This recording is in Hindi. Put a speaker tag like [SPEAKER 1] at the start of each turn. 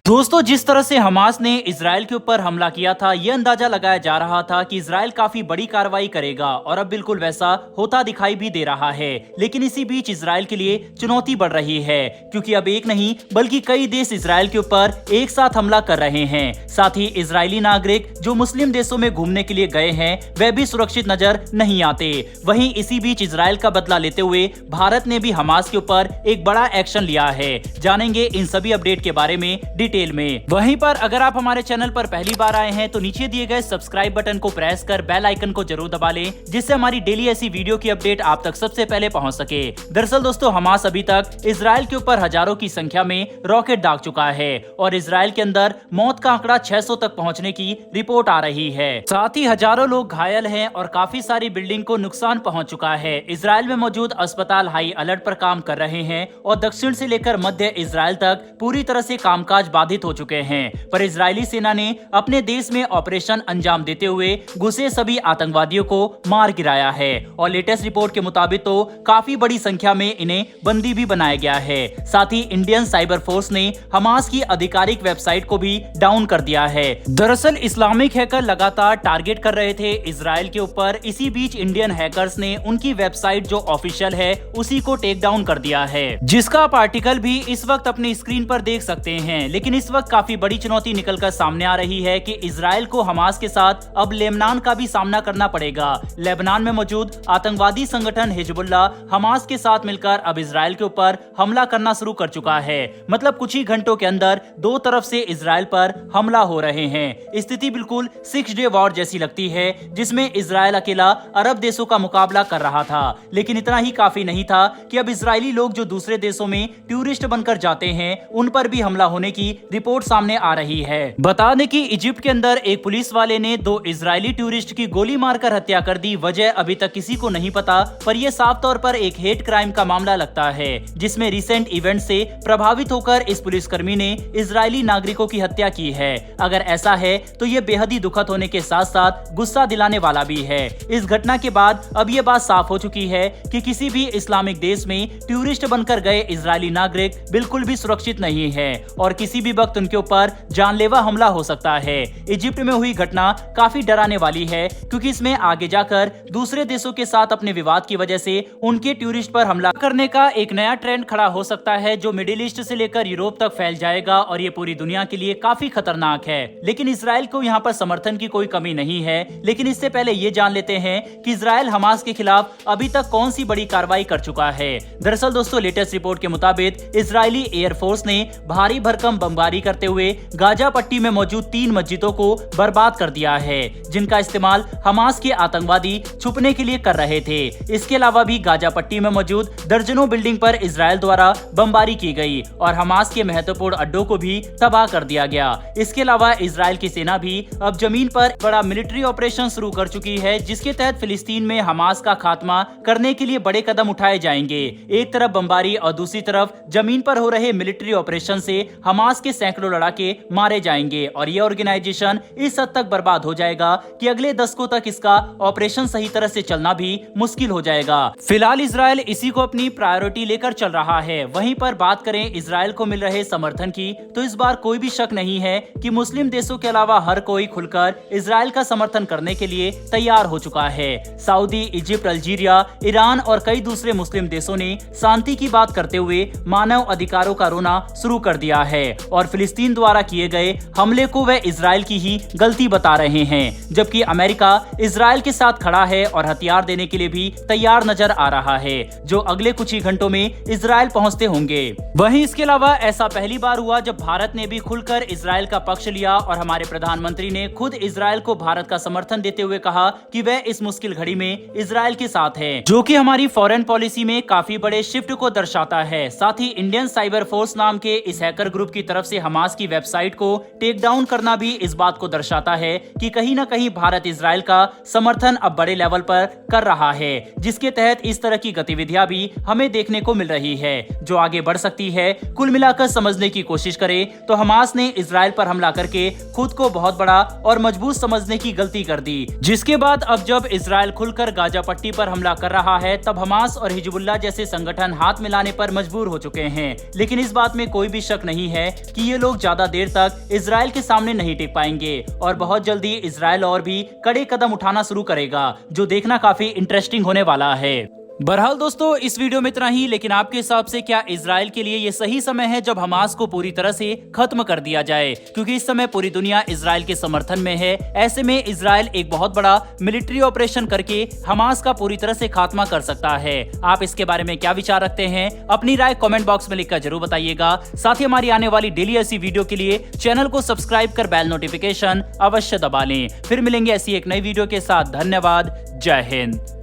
[SPEAKER 1] दोस्तों, जिस तरह से हमास ने इजराइल के ऊपर हमला किया था, यह अंदाजा लगाया जा रहा था कि इजराइल काफी बड़ी कार्रवाई करेगा और अब बिल्कुल वैसा होता दिखाई भी दे रहा है। लेकिन इसी बीच इजराइल के लिए चुनौती बढ़ रही है, क्योंकि अब एक नहीं बल्कि कई देश इजराइल के ऊपर एक साथ हमला कर रहे हैं। साथ ही इजरायली नागरिक जो मुस्लिम देशों में घूमने के लिए गए हैं, वह भी सुरक्षित नजर नहीं आते। वहीं इसी बीच इजराइल का बदला लेते हुए भारत ने भी हमास के ऊपर एक बड़ा एक्शन लिया है। जानेंगे इन सभी अपडेट के बारे में डिटेल में। वहीं पर अगर आप हमारे चैनल पर पहली बार आए हैं तो नीचे दिए गए सब्सक्राइब बटन को प्रेस कर बेल आइकन को जरूर दबा लें, जिससे हमारी डेली ऐसी वीडियो की अपडेट आप तक सबसे पहले पहुंच सके। दरअसल दोस्तों, हमास अभी तक इजराइल के ऊपर हजारों की संख्या में रॉकेट दाग चुका है और इजराइल के अंदर मौत का आंकड़ा 600 तक पहुंचने की रिपोर्ट आ रही है। साथ ही हजारों लोग घायल हैं और काफी सारी बिल्डिंग को नुकसान पहुंच चुका है। इजराइल में मौजूद अस्पताल हाई अलर्ट पर काम कर रहे हैं और दक्षिण से लेकर मध्य इजराइल तक पूरी तरह से कामकाज बाधित हो चुके हैं। पर इजरायली सेना ने अपने देश में ऑपरेशन अंजाम देते हुए घुसे सभी आतंकवादियों को मार गिराया है और लेटेस्ट रिपोर्ट के मुताबिक तो काफी बड़ी संख्या में इन्हें बंदी भी बनाया गया है। साथ ही इंडियन साइबर फोर्स ने हमास की आधिकारिक वेबसाइट को भी डाउन कर दिया है। दरअसल इस्लामिक हैकर लगातार टारगेट कर रहे थे इजराइल के ऊपर। इसी बीच इंडियन हैकर्स ने उनकी वेबसाइट जो ऑफिशियल है उसी को टेक डाउन कर दिया है, जिसका आप आर्टिकल भी इस वक्त अपनी स्क्रीन पर देख सकते हैं। लेकिन इस वक्त काफी बड़ी चुनौती निकलकर सामने आ रही है कि इजराइल को हमास के साथ अब लेबनान का भी सामना करना पड़ेगा। लेबनान में मौजूद आतंकवादी संगठन हिजबुल्लाह हमास के साथ मिलकर अब इजराइल के ऊपर हमला करना शुरू कर चुका है। मतलब कुछ ही घंटों के अंदर दो तरफ से इजराइल पर हमला हो रहे हैं। स्थिति बिल्कुल 6 डे वॉर जैसी लगती है, जिसमें इजराइल अकेला अरब देशों का मुकाबला कर रहा था। लेकिन इतना ही काफी नहीं था कि अब इजरायली लोग जो दूसरे देशों में टूरिस्ट बनकर जाते हैं, उन पर भी हमला होने की रिपोर्ट सामने आ रही है। बता दें कि इजिप्ट के अंदर एक पुलिस वाले ने 2 इजरायली टूरिस्ट की गोली मारकर हत्या कर दी। वजह अभी तक किसी को नहीं पता, पर यह साफ तौर पर एक हेट क्राइम का मामला लगता है, जिसमें रिसेंट इवेंट से प्रभावित होकर इस पुलिसकर्मी ने इजरायली नागरिकों की हत्या की है। अगर ऐसा है तो ये बेहद ही दुखद होने के साथ साथ गुस्सा दिलाने वाला भी है। इस घटना के बाद अब ये बात साफ हो चुकी है कि किसी भी इस्लामिक देश में टूरिस्ट बनकर गए इजरायली नागरिक बिल्कुल भी सुरक्षित नहीं है और किसी भी वक्त उनके ऊपर जानलेवा हमला हो सकता है। इजिप्ट में हुई घटना काफी डराने वाली है, क्योंकि इसमें आगे जाकर दूसरे देशों के साथ अपने विवाद की वजह से उनके टूरिस्ट पर हमला करने का एक नया ट्रेंड खड़ा हो सकता है, जो मिडिल ईस्ट से लेकर यूरोप तक फैल जाएगा और ये पूरी दुनिया के लिए काफी खतरनाक है। लेकिन इजराइल को यहाँ पर समर्थन की कोई कमी नहीं है। लेकिन इससे पहले ये जान लेते हैं कि इजराइल हमास के खिलाफ अभी तक कौन सी बड़ी कार्रवाई कर चुका है। दरअसल दोस्तों, लेटेस्ट रिपोर्ट के मुताबिक इजरायली एयरफोर्स ने भारी भरकम बमबारी करते हुए गाजा पट्टी में मौजूद 3 मस्जिदों को बर्बाद कर दिया है, जिनका इस्तेमाल हमास के आतंकवादी छुपने के लिए कर रहे थे। इसके अलावा भी गाजा पट्टी में मौजूद दर्जनों बिल्डिंग पर इजराइल द्वारा बमबारी की गई और हमास के महत्वपूर्ण अड्डों को भी तबाह कर दिया गया। इसके अलावा इजराइल की सेना भी अब जमीन पर बड़ा मिलिट्री ऑपरेशन शुरू कर चुकी है, जिसके तहत फिलिस्तीन में हमास का खात्मा करने के लिए बड़े कदम उठाए जाएंगे। एक तरफ बमबारी और दूसरी तरफ जमीन पर हो रहे मिलिट्री ऑपरेशन से हमास के सैकड़ों लड़ाके मारे जाएंगे और यह ऑर्गेनाइजेशन इस हद तक बर्बाद हो जाएगा कि अगले दशकों तक इसका ऑपरेशन सही तरह से चलना भी मुश्किल हो जाएगा। फिलहाल इजराइल इसी को अपनी प्रायोरिटी लेकर चल रहा है। वहीं पर बात करें इजराइल को मिल रहे समर्थन की, तो इस बार कोई भी शक नहीं है कि मुस्लिम देशों के अलावा हर कोई खुलकर इजराइल का समर्थन करने के लिए तैयार हो चुका है। सऊदी, इजिप्ट, अल्जीरिया, ईरान और कई दूसरे मुस्लिम देशों ने शांति की बात करते हुए मानव अधिकारों का रोना शुरू कर दिया है और फिलिस्तीन द्वारा किए गए हमले को वह इजराइल की ही गलती बता रहे हैं, जबकि अमेरिका इजराइल के साथ खड़ा है और हथियार देने के लिए भी तैयार नजर आ रहा है, जो अगले कुछ ही घंटों में इजराइल पहुंचते होंगे। वहीं इसके अलावा ऐसा पहली बार हुआ जब भारत ने भी खुलकर इजराइल का पक्ष लिया और हमारे प्रधानमंत्री ने खुद इजराइल को भारत का समर्थन देते हुए कहा कि वह इस मुश्किल घड़ी में इजराइल के साथ है, जो कि हमारी फॉरेन पॉलिसी में काफी बड़े शिफ्ट को दर्शाता है। साथ ही इंडियन साइबर फोर्स नाम के इस हैकर ग्रुप की तरफ से हमास की वेबसाइट को टेक डाउन करना भी इस बात को दर्शाता है कि कहीं न कहीं भारत इजराइल का समर्थन अब बड़े लेवल पर कर रहा है, जिसके तहत इस तरह की गतिविधियां भी हमें देखने को मिल रही है, जो आगे बढ़ सकती है। कुल मिलाकर समझने की कोशिश करें तो हमास ने इजराइल पर हमला करके खुद को बहुत बड़ा और मजबूत समझने की गलती कर दी, जिसके बाद अब जब इजराइल खुलकर गाजा पट्टी पर हमला कर रहा है, तब हमास और हिजबुल्लाह जैसे संगठन हाथ मिलाने पर मजबूर हो चुके हैं। लेकिन इस बात में कोई भी शक नहीं है कि ये लोग ज्यादा देर तक इजराइल के सामने नहीं टिक पाएंगे और बहुत जल्दी इजराइल और भी कड़े कदम उठाना शुरू करेगा, जो देखना काफी इंटरेस्टिंग होने वाला है। बहरहाल दोस्तों, इस वीडियो में इतना ही। लेकिन आपके हिसाब से क्या इजराइल के लिए ये सही समय है जब हमास को पूरी तरह से खत्म कर दिया जाए? क्योंकि इस समय पूरी दुनिया इजराइल के समर्थन में है। ऐसे में इजराइल एक बहुत बड़ा मिलिट्री ऑपरेशन करके हमास का पूरी तरह से खात्मा कर सकता है। आप इसके बारे में क्या विचार रखते हैं? अपनी राय कमेंट बॉक्स में लिखकर जरूर बताइएगा। साथ ही हमारी आने वाली डेली ऐसी वीडियो के लिए चैनल को सब्सक्राइब कर बेल नोटिफिकेशन अवश्य दबा लें। फिर मिलेंगे ऐसी एक नई वीडियो के साथ। धन्यवाद। जय हिंद।